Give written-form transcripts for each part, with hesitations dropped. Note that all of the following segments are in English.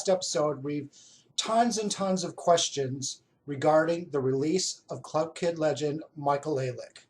last episode, we've tons and tons of questions regarding the release of Club Kid legend Michael Alig.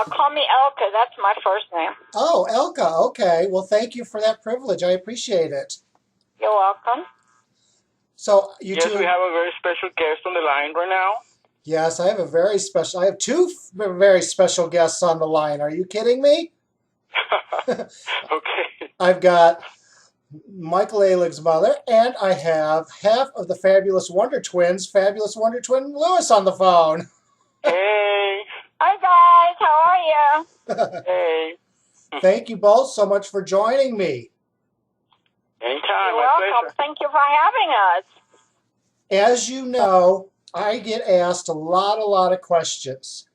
Call me Elke. That's my first name. Oh, Elke. Okay. Well, thank you for that privilege. I appreciate it. You're welcome. So yes, we have a very special guest on the line right now. Yes, I have two very special guests on the line. Are you kidding me? Okay. I've got Michael Alig's mother, and I have half of the Fabulous Wonder Twins, Fabulous Wonder Twin Lewis, on the phone. Hey. Hi, guys. How are you? Hey. Thank you both so much for joining me. Anytime. You're my welcome. pleasure. Thank you for having us. As you know, I get asked a lot of questions.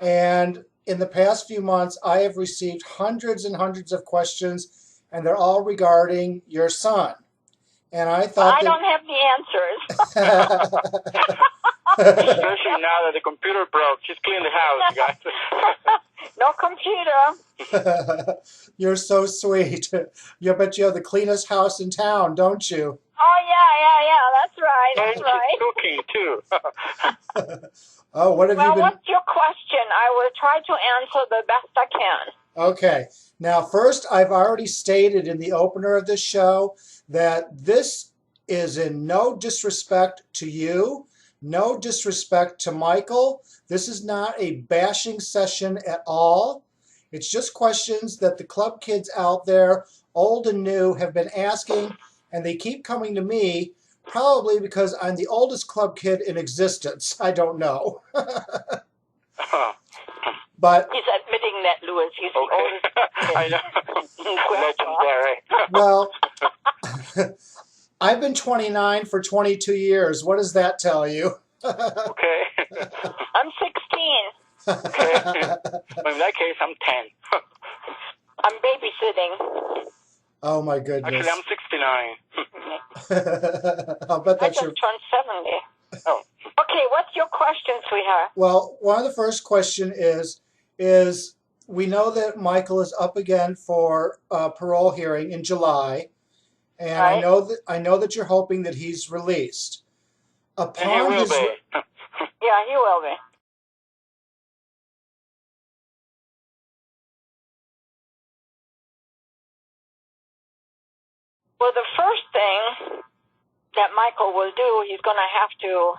And in the past few months, I have received hundreds and hundreds of questions, and they're all regarding your son. And I thought I don't have the answers. Especially now that the computer broke. Just clean the house, guys. No computer. You're so sweet. You bet you have the cleanest house in town, don't you? Oh, yeah. That's right. And she's cooking, too. Oh, what have you been... Well, what's your question? I will try to answer the best I can. Okay. Now, first, I've already stated in the opener of this show that this is in no disrespect to you, no disrespect to Michael. This is not a bashing session at all. It's just questions that the club kids out there, old and new, have been asking, and they keep coming to me, probably because I'm the oldest club kid in existence. I don't know. But he's admitting that, Louis. He's okay. the oldest. I know. Legendary. Well, I've been 29 for 22 years. What does that tell you? Okay. I'm 16. Okay. Well, in that case, I'm 10. I'm babysitting. Oh, my goodness. Actually, I'm 69. I'll bet I that's just turned 70. Oh. Okay, what's your question, sweetheart? Well, one of the first question is we know that Michael is up again for a parole hearing in July, and Right. I know that you're hoping that he's released. And he Upon will his be. Yeah, he will be. Well, the first thing that Michael will do, he's going to have to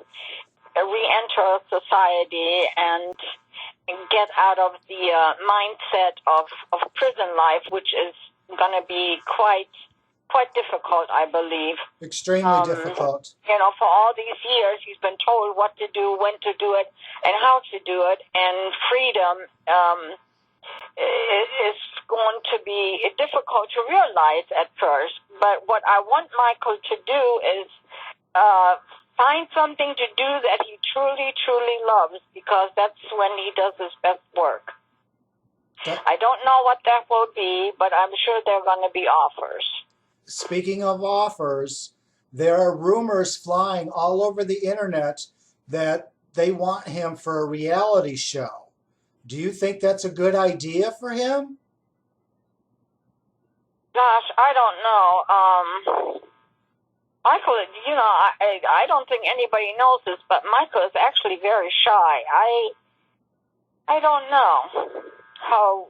re-enter society and get out of the mindset of prison life, which is going to be quite difficult, I believe. extremely difficult. You know, for all these years, he's been told what to do, when to do it, and how to do it, and freedom is going to be difficult to realize at first. But what I want Michael to do is find something to do that he truly, truly loves, because that's when he does his best work. I don't know what that will be, but I'm sure there are going to be offers. Speaking of offers, there are rumors flying all over the internet that they want him for a reality show. Do you think that's a good idea for him? Gosh, I don't know. Michael, you know, I don't think anybody knows this, but Michael is actually very shy. I don't know how.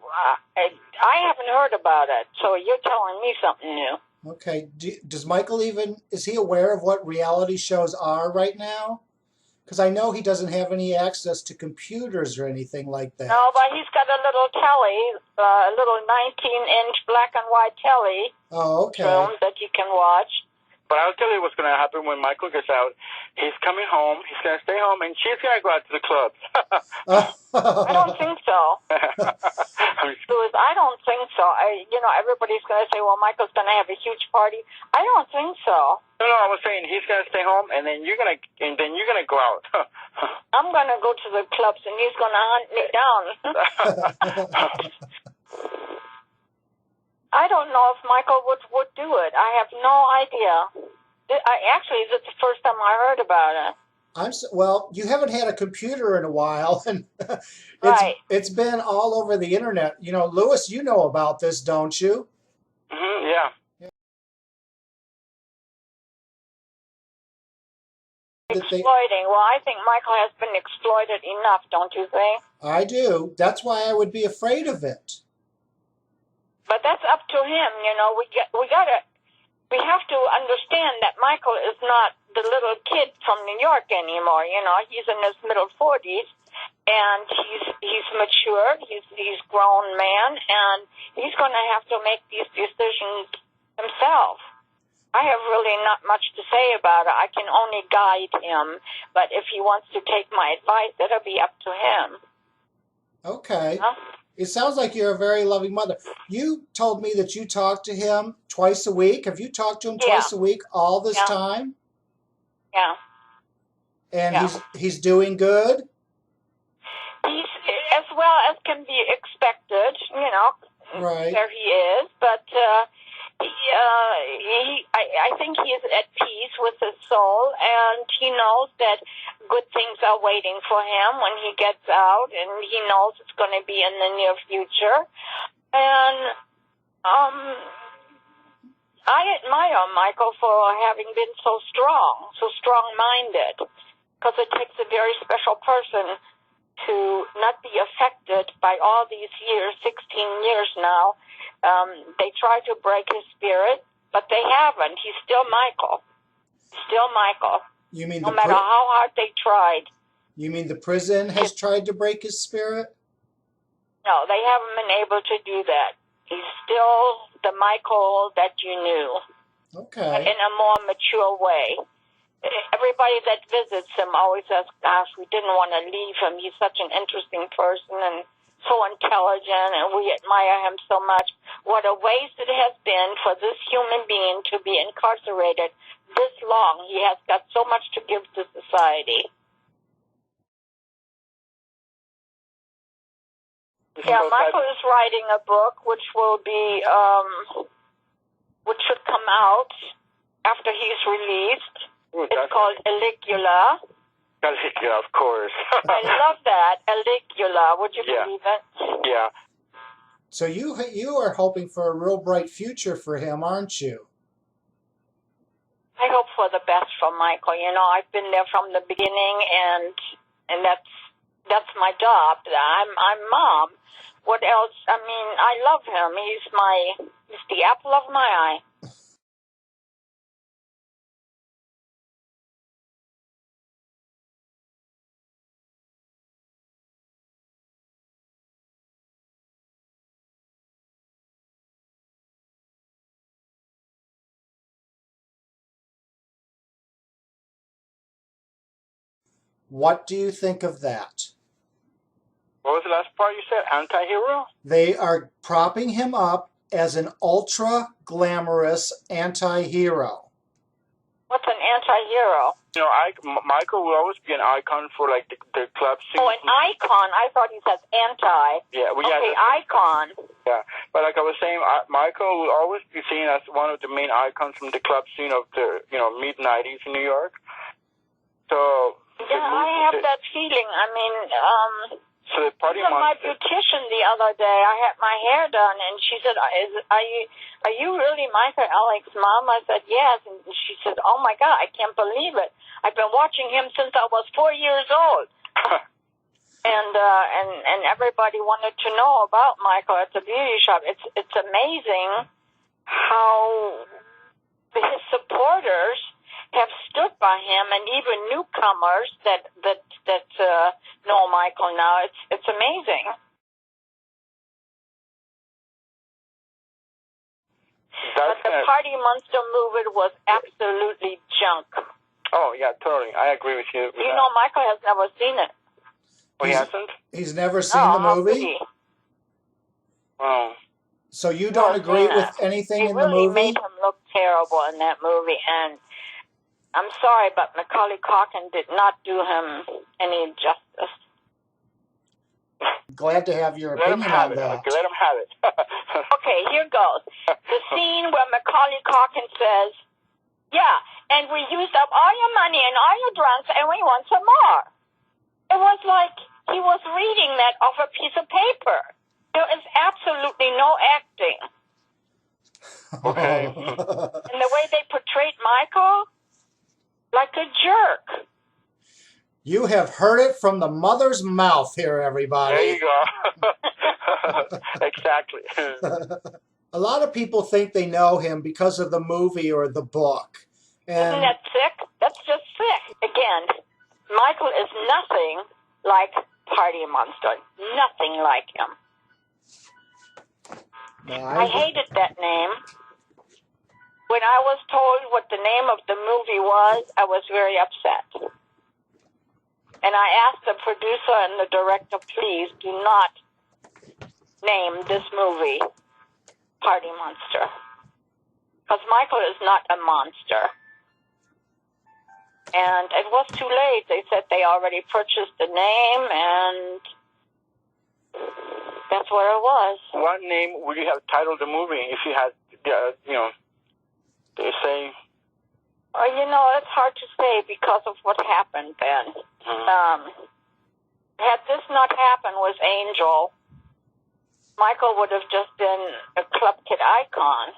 I haven't heard about it, so you're telling me something new. Okay. Does Michael is he aware of what reality shows are right now? Because I know he doesn't have any access to computers or anything like that. No, but he's got a little telly, a little 19-inch black and white telly room that you can watch. But I'll tell you what's going to happen when Michael gets out. He's coming home. He's going to stay home, and she's going to go out to the clubs. I don't think so. Louis, I don't think so. You know, everybody's going to say, well, Michael's going to have a huge party. I don't think so. No, I was saying he's going to stay home, and then you're going to go out. I'm going to go to the clubs, and he's going to hunt me down. I don't know if Michael would do it. I have no idea. Actually, this is the first time I heard about it. Well, you haven't had a computer in a while, and it's been all over the internet. You know, Louis, you know about this, don't you? Mm-hmm, yeah. Exploiting. Well, I think Michael has been exploited enough, don't you think? I do. That's why I would be afraid of it. But that's up to him, you know. We have to understand that Michael is not the little kid from New York anymore. You know, he's in his middle 40s, and he's mature. He's grown man, and he's going to have to make these decisions himself. I have really not much to say about it. I can only guide him, but if he wants to take my advice, it'll be up to him. Okay. Huh? It sounds like you're a very loving mother. You told me that you talk to him twice a week. Have you talked to him twice a week all this time? Yeah. And he's doing good? He's as well as can be expected, you know. Right. There he is, but I think he is at peace with his soul, and he knows that good things are waiting for him when he gets out, and he knows it's going to be in the near future. And I admire Michael for having been so strong-minded, because it takes a very special person to not be affected by all these years, 16 years now. They try to break his spirit, but they haven't. He's still Michael. Still Michael. You mean no matter how hard they tried. You mean the prison has tried to break his spirit? No, they haven't been able to do that. He's still the Michael that you knew. Okay. But in a more mature way. Everybody that visits him always says, gosh, we didn't want to leave him. He's such an interesting person and so intelligent, and we admire him so much. What a waste it has been for this human being to be incarcerated this long. He has got so much to give to society. Yeah, Michael is writing a book which will be, which should come out after he's released. It's called Eligula. Eligula, of course. I love that, Eligula. Would you believe it? Yeah. So you are hoping for a real bright future for him, aren't you? I hope for the best for Michael. You know, I've been there from the beginning, and that's my job. I'm mom. What else? I mean, I love him. He's the apple of my eye. What do you think of that? What was the last part you said? Anti-hero? They are propping him up as an ultra-glamorous anti-hero. What's an anti-hero? You know, Michael will always be an icon for like the club scene. Oh, an icon. I thought he said anti. Yeah, well, okay, icon. Yeah, but like I was saying, Michael will always be seen as one of the main icons from the club scene of the mid-90s in New York. So yeah, I have that feeling. I mean, so the party my beautician the other day, I had my hair done, and she said, "Are you really Michael Alig's mom?" I said, "Yes," and she said, "Oh my God, I can't believe it. I've been watching him since I was 4 years old." And everybody wanted to know about Michael at the beauty shop. It's amazing how his supporters have stood by him, and even newcomers that know Michael now. It's amazing. But the Party Monster movie was absolutely junk. Oh yeah, totally. I agree with you. You know, Michael has never seen it. Oh, he hasn't? He's never seen the movie? Oh. So you don't agree with anything in the movie? They really made him look terrible in that movie, and I'm sorry, but Macaulay Culkin did not do him any justice. Glad to have your opinion on that. Okay, let him have it. Okay, here goes. The scene where Macaulay Culkin says, "Yeah, and we used up all your money and all your drugs, and we want some more." It was like he was reading that off a piece of paper. There is absolutely no acting. Okay. And the way they portrayed Michael, like a jerk. You have heard it from the mother's mouth here, everybody. There you go. Exactly. A lot of people think they know him because of the movie or the book. Isn't that sick? That's just sick. Again, Michael is nothing like Party Monster. Nothing like him. I hated that name. When I was told what the name of the movie was, I was very upset. And I asked the producer and the director, please do not name this movie Party Monster. Because Michael is not a monster. And it was too late. They said they already purchased the name, and that's what it was. What name would you have titled the movie if you had, they say? It's hard to say because of what happened then. Had this not happened with Angel, Michael would have just been a club kid icon.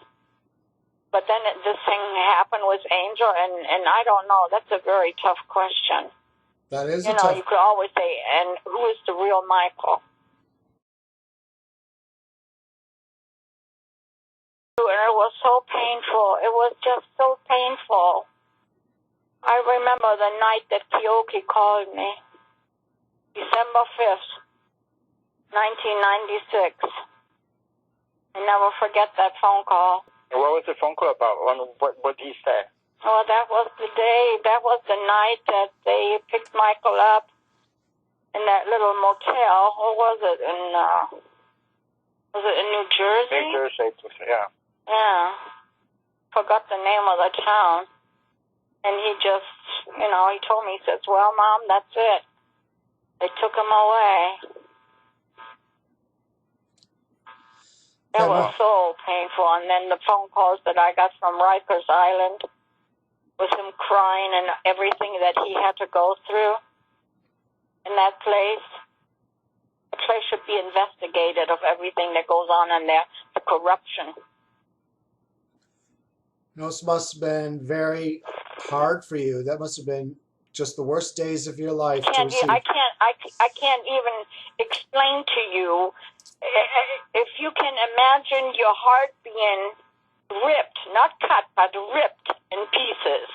But then this thing happened with Angel, and I don't know. That's a very tough question. That is you could always say, and who is the real Michael? And it was so painful. It was just so painful. I remember the night that Kyoki called me. December 5th, 1996. I never forget that phone call. What was the phone call about? What did he say? Oh, that was the day, that was the night that they picked Michael up in that little motel. What was it? Was it in New Jersey? New Jersey, yeah. Yeah. Forgot the name of the town. And he just, he told me, he says, well, Mom, that's it. They took him away. That was so painful. And then the phone calls that I got from Rikers Island with him crying and everything that he had to go through in that place. The place should be investigated of everything that goes on in there, the corruption. Those must have been very hard for you. That must have been just the worst days of your life to receive. I can't even explain to you. If you can imagine your heart being ripped, not cut, but ripped in pieces.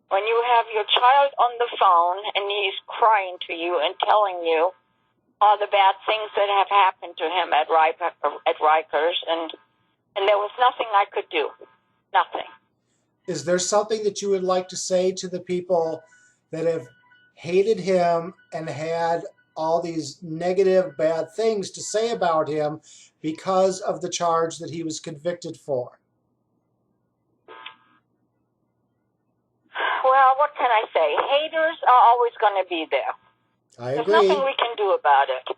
When you have your child on the phone and he's crying to you and telling you all the bad things that have happened to him at Rikers, and there was nothing I could do. Nothing. Is there something that you would like to say to the people that have hated him and had all these negative, bad things to say about him because of the charge that he was convicted for? Well, what can I say? Haters are always going to be there. I There's agree. nothing we can do about it.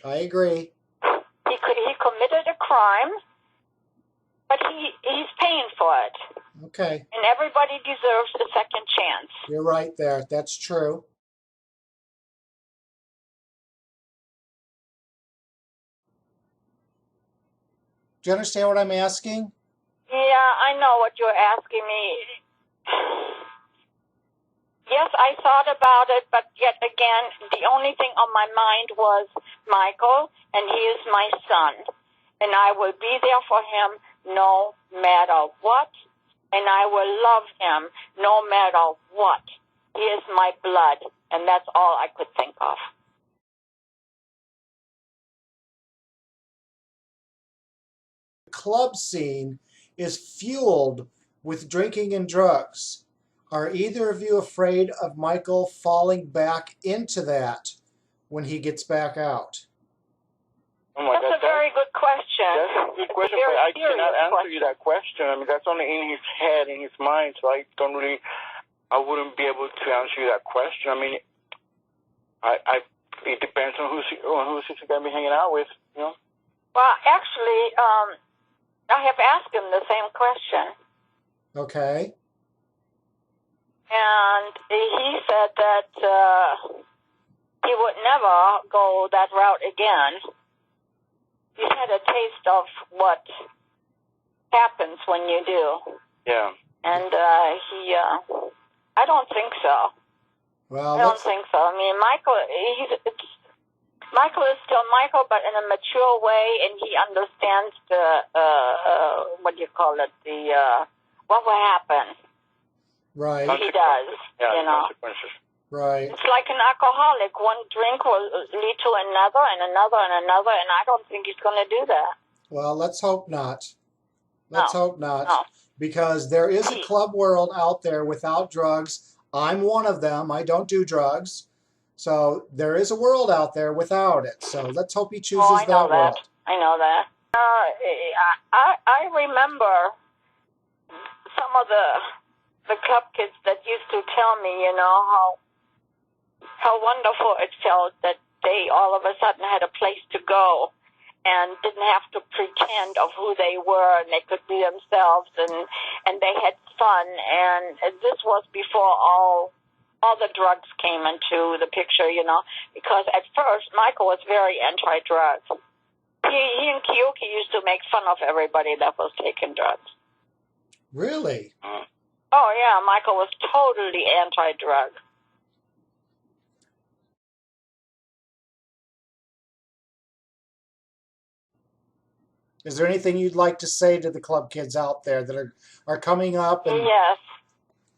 I agree. He committed a crime, but he's paying for it. Okay. And everybody deserves a second chance. You're right there. That's true. Do you understand what I'm asking? Yeah, I know what you're asking me. Yes, I thought about it, but yet again, the only thing on my mind was Michael, and he is my son. And I will be there for him no matter what, and I will love him no matter what. He is my blood, and that's all I could think of. The club scene is fueled with drinking and drugs. Are either of you afraid of Michael falling back into that when he gets back out? Oh my That's God, a very good question. That's a good question, Very but I serious cannot answer you question. that question. I mean, that's only in his head, in his mind, so I wouldn't be able to answer you that question. I mean, it depends on who's he's going to be hanging out with, you know? Well, actually, I have asked him the same question. Okay. And he said that he would never go that route again. He's had a taste of what happens when you do. Yeah. And I don't think so. Well, I don't think so. I mean, Michael is still Michael, but in a mature way, and he understands what do you call it, what will happen. right, He does, Yeah, you know. consequences. right. It's like an alcoholic. One drink will lead to another and another and another, and I don't think he's going to do that. Well, let's hope not. Let's hope not. No. Because there is a club world out there without drugs. I'm one of them. I don't do drugs. So there is a world out there without it. So let's hope he chooses I know that world. I know that. I remember some of the club kids that used to tell me, you know, how wonderful it felt that they all of a sudden had a place to go and didn't have to pretend of who they were, and they could be themselves, and they had fun. And this was before all the drugs came into the picture, you know, because at first Michael was very anti-drug. He and Kiyoki used to make fun of everybody that was taking drugs. Really? Oh, yeah, Michael was totally anti-drug. Is there anything you'd like to say to the club kids out there that are coming up? And Yes.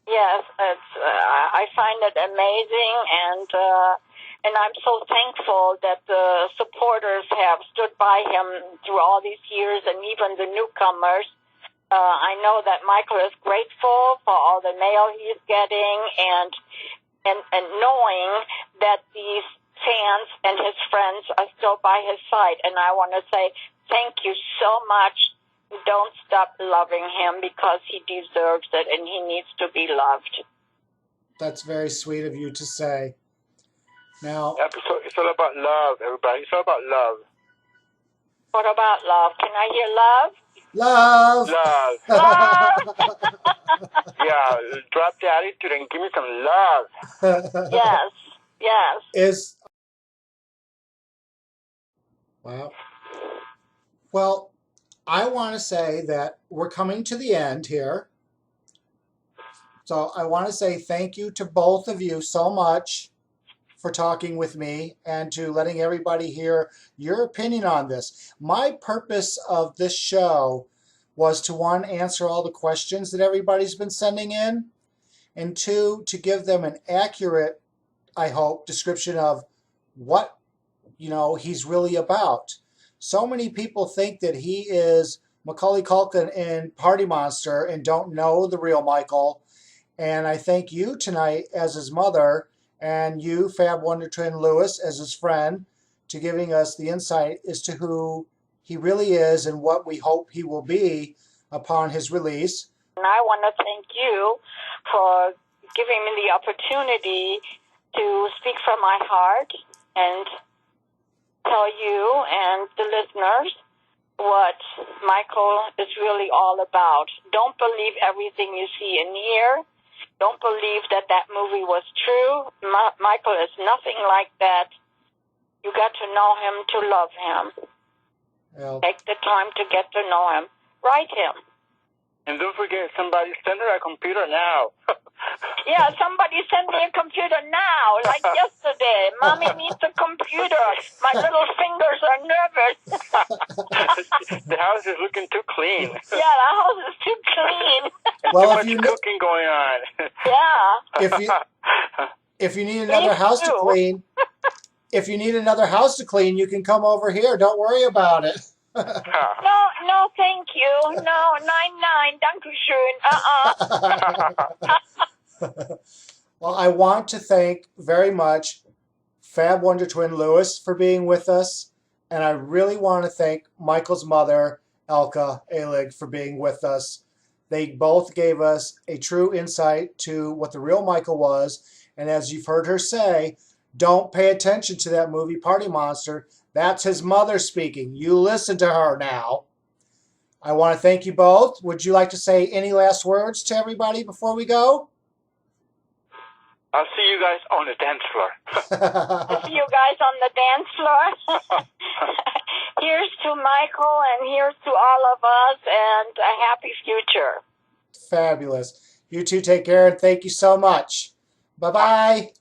It's I find it amazing, and I'm so thankful that the supporters have stood by him through all these years, and even the newcomers. I know that Michael is grateful for all the mail he's getting, and knowing that these fans and his friends are still by his side. And I want to say thank you so much. Don't stop loving him, because he deserves it and he needs to be loved. that's very sweet of you to say. Now, Yeah, so it's all about love, everybody. It's all about love. What about love? Can I hear love? love! Love! Yeah, drop the attitude and give me some love. Yes. Wow. Well, I want to say that we're coming to the end here. So I want to say thank you to both of you so much for talking with me and to letting everybody hear your opinion on this. My purpose of this show was to, one, answer all the questions that everybody's been sending in, and two, to give them an accurate, I hope, description of what, he's really about. So many people think that he is Macaulay Culkin in Party Monster and don't know the real Michael. And I thank you tonight as his mother, and you, Fab Wonder Twin Lewis, as his friend, to giving us the insight as to who he really is and what we hope he will be upon his release. And I want to thank you for giving me the opportunity to speak from my heart and tell you and the listeners what Michael is really all about. Don't believe everything you see and hear. Don't believe that movie was true. Michael is nothing like that. You got to know him to love him. Well, take the time to get to know him. Write him. And don't forget, somebody send her a computer now. Yeah, somebody send me a computer now, like yesterday. Mommy needs a computer. My little fingers are nervous. The house is looking too clean. Yeah, the house is too clean. Well, Too much cooking going on. Yeah. If you need another house to clean, you can come over here. Don't worry about it. No, thank you. No, 9, Dankeschön. Well, I want to thank very much Fab Wonder Twin Lewis for being with us, and I really want to thank Michael's mother, Elke Alig, for being with us. They both gave us a true insight to what the real Michael was, and as you've heard her say, don't pay attention to that movie Party Monster. That's his mother speaking. You listen to her now. I want to thank you both. Would you like to say any last words to everybody before we go? I'll see you guys on the dance floor. I'll see you guys on the dance floor. Here's to Michael, and here's to all of us, and a happy future. Fabulous. You two take care, and thank you so much. Bye-bye.